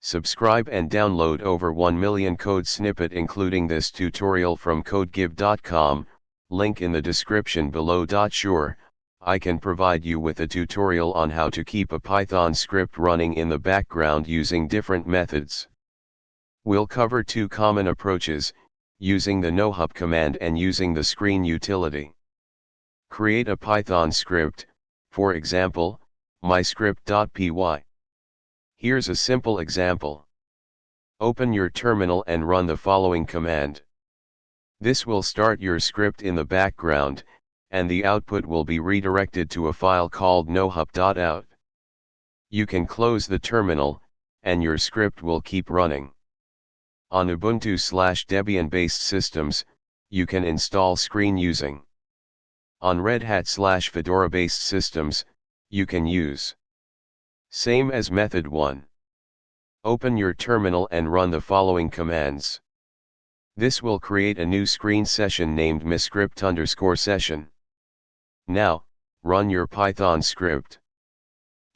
Subscribe and download over 1 million code snippet including this tutorial from codegib.com, link in the description below. Sure, I can provide you with a tutorial on how to keep a Python script running in the background using different methods. We'll cover two common approaches, using the nohup command and using the screen utility. Create a Python script, for example, myscript.py. Here's a simple example. Open your terminal and run the following command. This will start your script in the background, and the output will be redirected to a file called nohup.out. You can close the terminal, and your script will keep running. On Ubuntu/Debian-based systems, you can install screen using. On Red Hat/Fedora-based systems, you can use same as method 1. Open your terminal and run the following commands. This will create a new screen session named myscript_session. Now, run your Python script.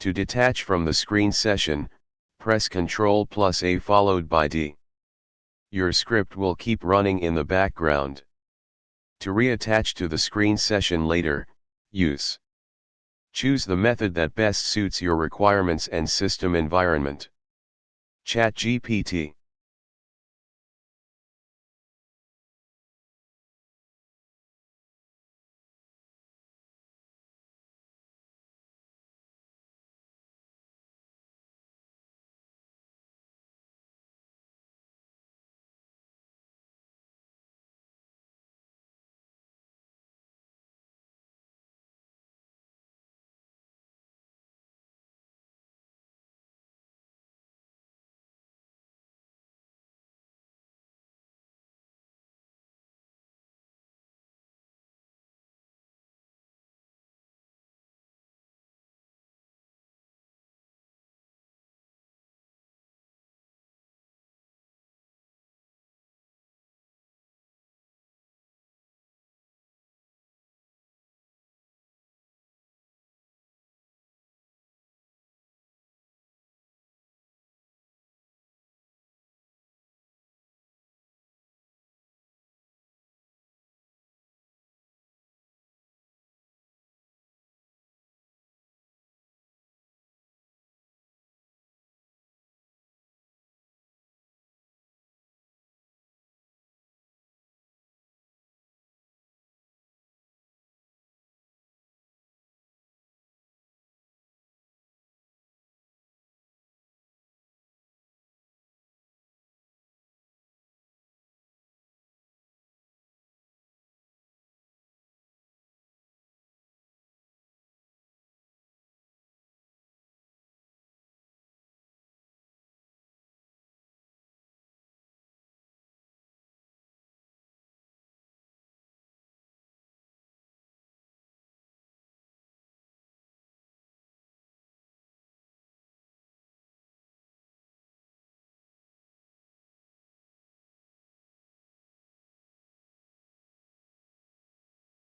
To detach from the screen session, press Ctrl A followed by D. Your script will keep running in the background. To reattach to the screen session later, choose the method that best suits your requirements and system environment. ChatGPT.